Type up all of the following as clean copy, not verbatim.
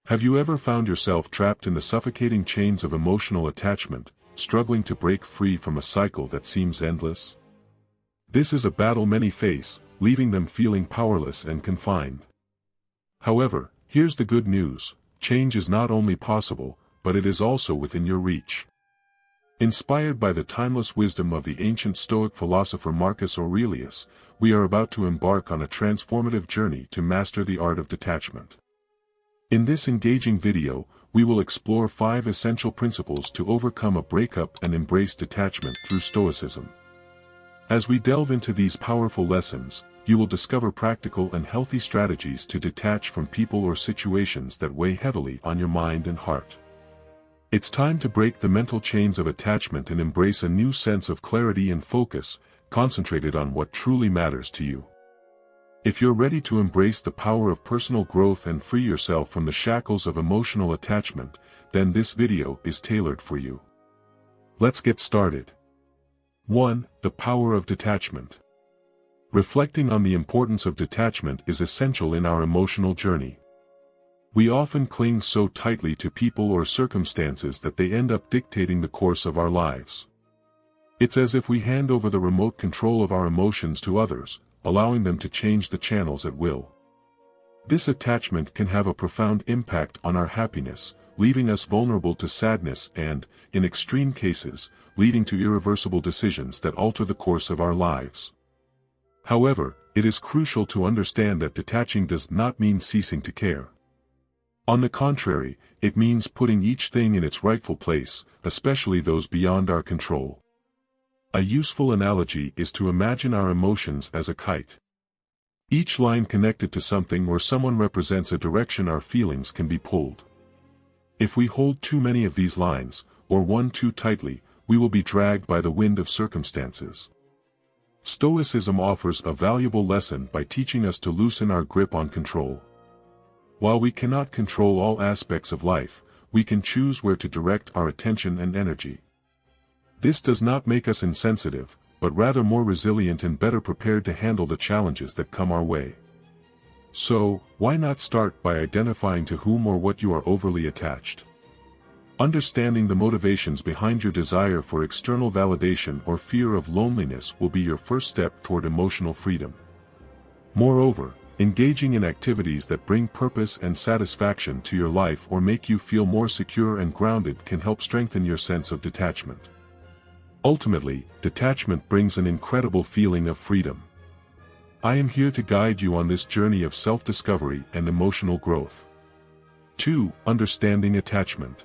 Have you ever found yourself trapped in the suffocating chains of emotional attachment, struggling to break free from a cycle that seems endless? This is a battle many face, leaving them feeling powerless and confined. However, here's the good news: change is not only possible, but it is also within your reach. Inspired by the timeless wisdom of the ancient Stoic philosopher Marcus Aurelius, we are about to embark on a transformative journey to master the art of detachment. In this engaging video, we will explore 5 essential principles to overcome a breakup and embrace detachment through Stoicism. As we delve into these powerful lessons, you will discover practical and healthy strategies to detach from people or situations that weigh heavily on your mind and heart. It's time to break the mental chains of attachment and embrace a new sense of clarity and focus, concentrated on what truly matters to you. If you're ready to embrace the power of personal growth and free yourself from the shackles of emotional attachment, then this video is tailored for you. Let's get started. 1. The power of detachment. Reflecting on the importance of detachment is essential in our emotional journey. We often cling so tightly to people or circumstances that they end up dictating the course of our lives. It's as if we hand over the remote control of our emotions to others, allowing them to change the channels at will. This attachment can have a profound impact on our happiness, leaving us vulnerable to sadness and, in extreme cases, leading to irreversible decisions that alter the course of our lives. However, it is crucial to understand that detaching does not mean ceasing to care. On the contrary, it means putting each thing in its rightful place, especially those beyond our control. A useful analogy is to imagine our emotions as a kite. Each line connected to something or someone represents a direction our feelings can be pulled. If we hold too many of these lines, or one too tightly, we will be dragged by the wind of circumstances. Stoicism offers a valuable lesson by teaching us to loosen our grip on control. While we cannot control all aspects of life, we can choose where to direct our attention and energy. This does not make us insensitive, but rather more resilient and better prepared to handle the challenges that come our way. So, why not start by identifying to whom or what you are overly attached? Understanding the motivations behind your desire for external validation or fear of loneliness will be your first step toward emotional freedom. Moreover, engaging in activities that bring purpose and satisfaction to your life or make you feel more secure and grounded can help strengthen your sense of detachment. Ultimately, detachment brings an incredible feeling of freedom. I am here to guide you on this journey of self-discovery and emotional growth. 2. Understanding attachment.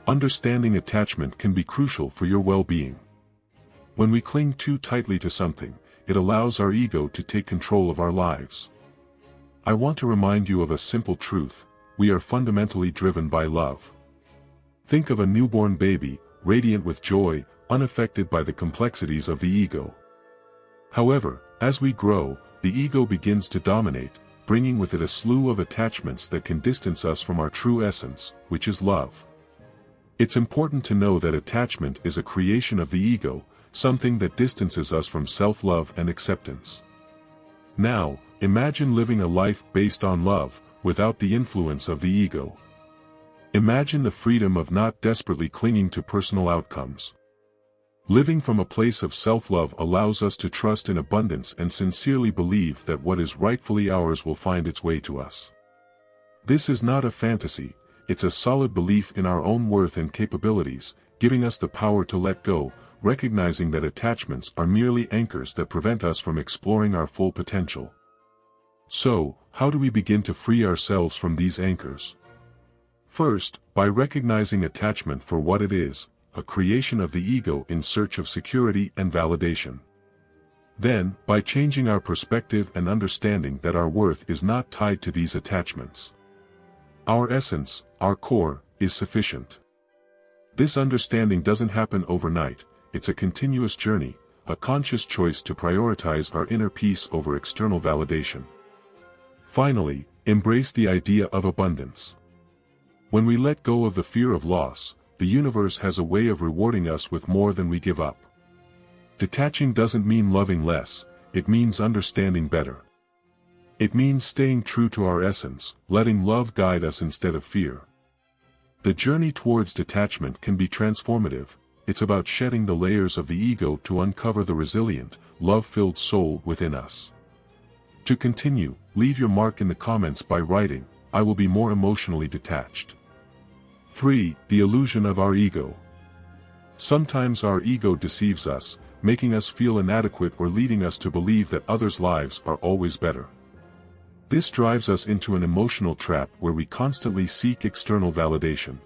Understanding attachment can be crucial for your well-being. When we cling too tightly to something, it allows our ego to take control of our lives. I want to remind you of a simple truth: we are fundamentally driven by love. Think of a newborn baby, radiant with joy, unaffected by the complexities of the ego. However, as we grow, the ego begins to dominate, bringing with it a slew of attachments that can distance us from our true essence, which is love. It's important to know that attachment is a creation of the ego, something that distances us from self-love and acceptance. Now, imagine living a life based on love, without the influence of the ego. Imagine the freedom of not desperately clinging to personal outcomes. Living from a place of self-love allows us to trust in abundance and sincerely believe that what is rightfully ours will find its way to us. This is not a fantasy, it's a solid belief in our own worth and capabilities, giving us the power to let go, recognizing that attachments are merely anchors that prevent us from exploring our full potential. So, how do we begin to free ourselves from these anchors? First, by recognizing attachment for what it is, a creation of the ego in search of security and validation. Then, by changing our perspective and understanding that our worth is not tied to these attachments. Our essence, our core, is sufficient. This understanding doesn't happen overnight, it's a continuous journey, a conscious choice to prioritize our inner peace over external validation. Finally, embrace the idea of abundance. When we let go of the fear of loss, the universe has a way of rewarding us with more than we give up. Detaching doesn't mean loving less, it means understanding better. It means staying true to our essence, letting love guide us instead of fear. The journey towards detachment can be transformative. It's about shedding the layers of the ego to uncover the resilient, love-filled soul within us. To continue, leave your mark in the comments by writing, "I will be more emotionally detached." 3. The illusion of our ego. Sometimes our ego deceives us, making us feel inadequate or leading us to believe that others' lives are always better. This drives us into an emotional trap where we constantly seek external validation.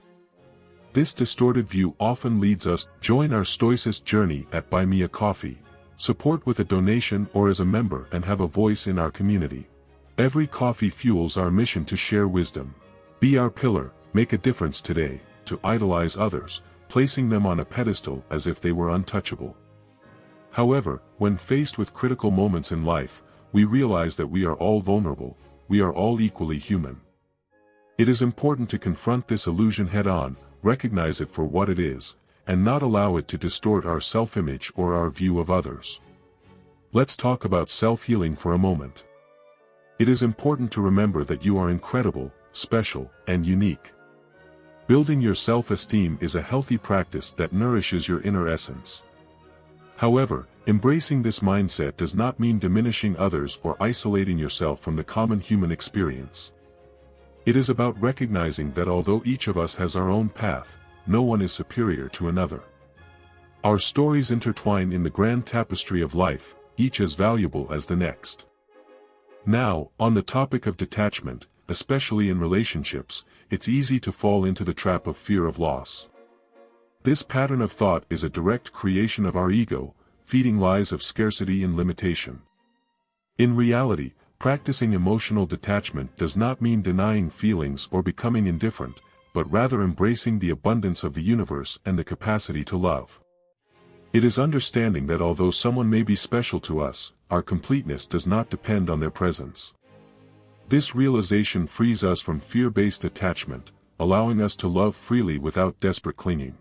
This distorted view often leads us to join our Stoicist journey at Buy Me a Coffee, support with a donation or as a member and have a voice in our community. Every coffee fuels our mission to share wisdom. Be our pillar, make a difference today, to idolize others, placing them on a pedestal as if they were untouchable. However, when faced with critical moments in life, we realize that we are all vulnerable, we are all equally human. It is important to confront this illusion head-on, recognize it for what it is, and not allow it to distort our self-image or our view of others. Let's talk about self-healing for a moment. It is important to remember that you are incredible, special, and unique. Building your self-esteem is a healthy practice that nourishes your inner essence. However, embracing this mindset does not mean diminishing others or isolating yourself from the common human experience. It is about recognizing that although each of us has our own path, no one is superior to another. Our stories intertwine in the grand tapestry of life, each as valuable as the next. Now, on the topic of detachment, especially in relationships, it's easy to fall into the trap of fear of loss. This pattern of thought is a direct creation of our ego, feeding lies of scarcity and limitation. In reality, practicing emotional detachment does not mean denying feelings or becoming indifferent, but rather embracing the abundance of the universe and the capacity to love. It is understanding that although someone may be special to us, our completeness does not depend on their presence. This realization frees us from fear-based attachment, allowing us to love freely without desperate clinging.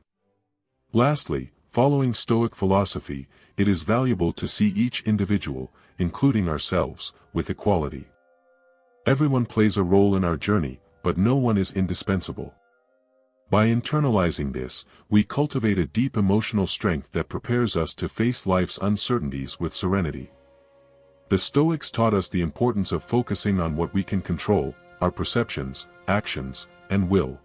Lastly, following Stoic philosophy, it is valuable to see each individual, including ourselves, with equality. Everyone plays a role in our journey, but no one is indispensable. By internalizing this, we cultivate a deep emotional strength that prepares us to face life's uncertainties with serenity. The Stoics taught us the importance of focusing on what we can control, our perceptions, actions, and will.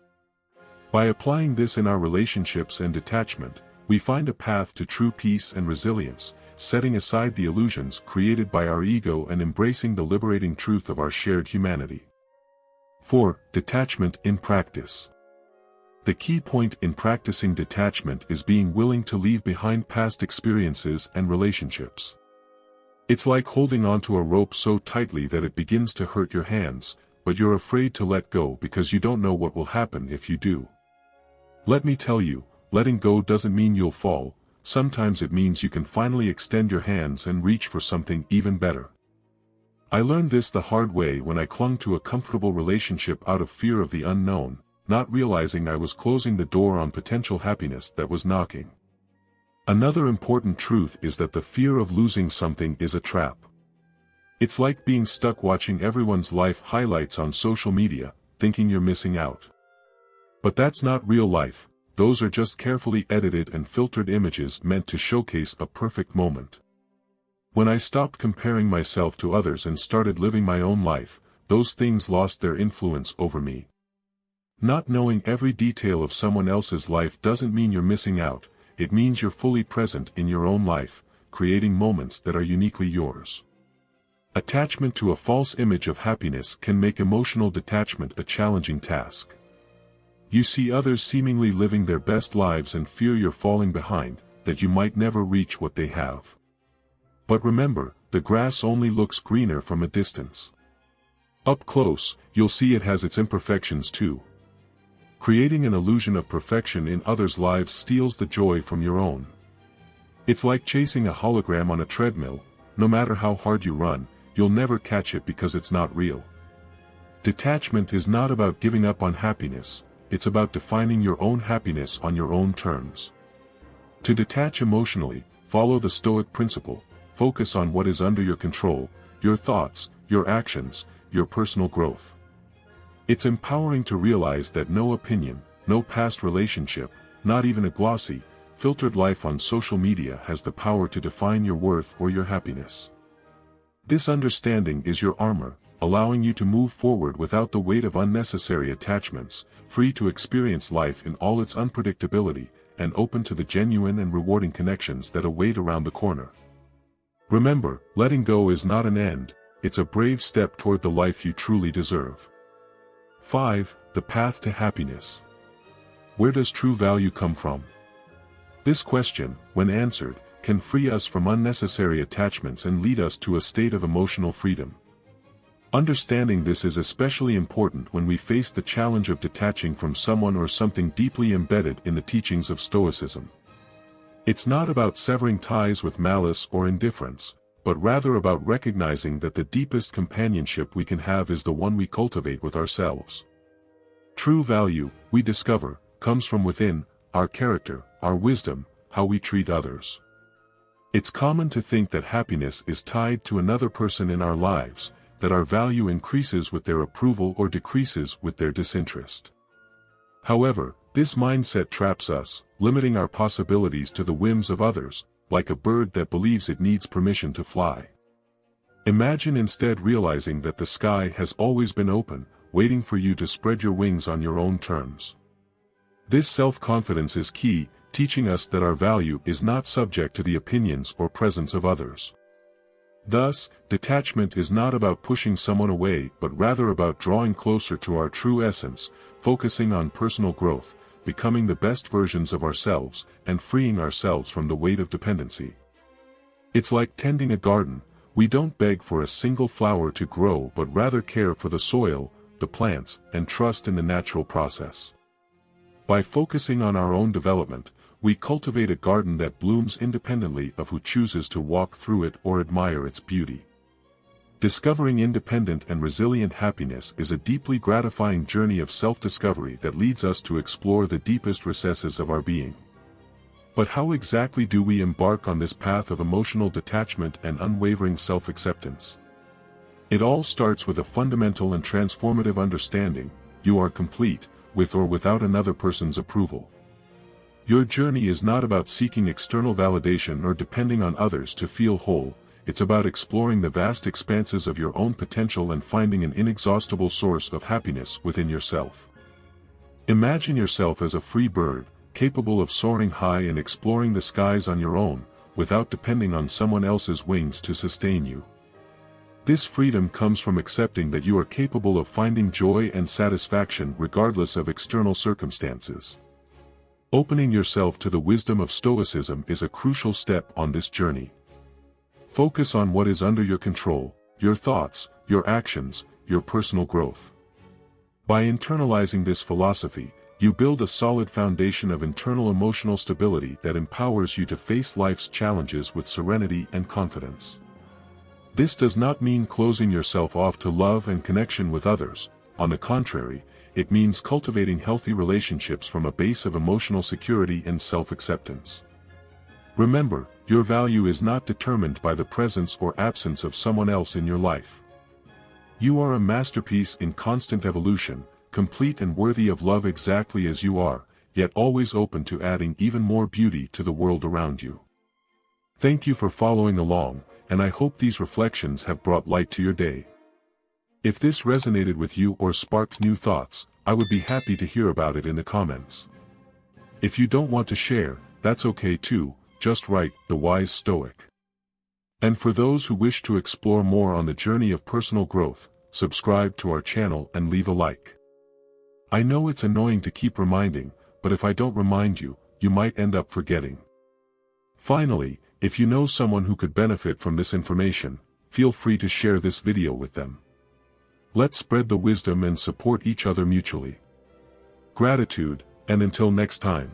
By applying this in our relationships and detachment, we find a path to true peace and resilience, setting aside the illusions created by our ego and embracing the liberating truth of our shared humanity. 4. Detachment in practice. The key point in practicing detachment is being willing to leave behind past experiences and relationships. It's like holding onto a rope so tightly that it begins to hurt your hands, but you're afraid to let go because you don't know what will happen if you do. Let me tell you, letting go doesn't mean you'll fall, sometimes it means you can finally extend your hands and reach for something even better. I learned this the hard way when I clung to a comfortable relationship out of fear of the unknown, not realizing I was closing the door on potential happiness that was knocking. Another important truth is that the fear of losing something is a trap. It's like being stuck watching everyone's life highlights on social media, thinking you're missing out. But that's not real life, those are just carefully edited and filtered images meant to showcase a perfect moment. When I stopped comparing myself to others and started living my own life, those things lost their influence over me. Not knowing every detail of someone else's life doesn't mean you're missing out, it means you're fully present in your own life, creating moments that are uniquely yours. Attachment to a false image of happiness can make emotional detachment a challenging task. You see others seemingly living their best lives and fear you're falling behind, that you might never reach what they have. But remember, the grass only looks greener from a distance. Up close, you'll see it has its imperfections too. Creating an illusion of perfection in others' lives steals the joy from your own. It's like chasing a hologram on a treadmill, no matter how hard you run, you'll never catch it because it's not real. Detachment is not about giving up on happiness, it's about defining your own happiness on your own terms. To detach emotionally, follow the Stoic principle, focus on what is under your control, your thoughts, your actions, your personal growth. It's empowering to realize that no opinion, no past relationship, not even a glossy, filtered life on social media has the power to define your worth or your happiness. This understanding is your armor, allowing you to move forward without the weight of unnecessary attachments, free to experience life in all its unpredictability, and open to the genuine and rewarding connections that await around the corner. Remember, letting go is not an end, it's a brave step toward the life you truly deserve. 5. The path to happiness. Where does true value come from? This question, when answered, can free us from unnecessary attachments and lead us to a state of emotional freedom. Understanding this is especially important when we face the challenge of detaching from someone or something deeply embedded in the teachings of Stoicism. It's not about severing ties with malice or indifference, but rather about recognizing that the deepest companionship we can have is the one we cultivate with ourselves. True value, we discover, comes from within, our character, our wisdom, how we treat others. It's common to think that happiness is tied to another person in our lives, that our value increases with their approval or decreases with their disinterest. However, this mindset traps us, limiting our possibilities to the whims of others, like a bird that believes it needs permission to fly. Imagine instead realizing that the sky has always been open, waiting for you to spread your wings on your own terms. This self-confidence is key, teaching us that our value is not subject to the opinions or presence of others. Thus, detachment is not about pushing someone away but rather about drawing closer to our true essence, focusing on personal growth, becoming the best versions of ourselves, and freeing ourselves from the weight of dependency. It's like tending a garden, we don't beg for a single flower to grow but rather care for the soil, the plants, and trust in the natural process. By focusing on our own development, we cultivate a garden that blooms independently of who chooses to walk through it or admire its beauty. Discovering independent and resilient happiness is a deeply gratifying journey of self-discovery that leads us to explore the deepest recesses of our being. But how exactly do we embark on this path of emotional detachment and unwavering self-acceptance? It all starts with a fundamental and transformative understanding: you are complete, with or without another person's approval. Your journey is not about seeking external validation or depending on others to feel whole, it's about exploring the vast expanses of your own potential and finding an inexhaustible source of happiness within yourself. Imagine yourself as a free bird, capable of soaring high and exploring the skies on your own, without depending on someone else's wings to sustain you. This freedom comes from accepting that you are capable of finding joy and satisfaction regardless of external circumstances. Opening yourself to the wisdom of Stoicism is a crucial step on this journey. Focus on what is under your control, your thoughts, your actions, your personal growth. By internalizing this philosophy, you build a solid foundation of internal emotional stability that empowers you to face life's challenges with serenity and confidence. This does not mean closing yourself off to love and connection with others. On the contrary, it means cultivating healthy relationships from a base of emotional security and self-acceptance. Remember, your value is not determined by the presence or absence of someone else in your life. You are a masterpiece in constant evolution, complete and worthy of love exactly as you are, yet always open to adding even more beauty to the world around you. Thank you for following along, and I hope these reflections have brought light to your day. If this resonated with you or sparked new thoughts, I would be happy to hear about it in the comments. If you don't want to share, that's okay too, just write "The Wise Stoic." And for those who wish to explore more on the journey of personal growth, subscribe to our channel and leave a like. I know it's annoying to keep reminding, but if I don't remind you, you might end up forgetting. Finally, if you know someone who could benefit from this information, feel free to share this video with them. Let's spread the wisdom and support each other mutually. Gratitude, and until next time.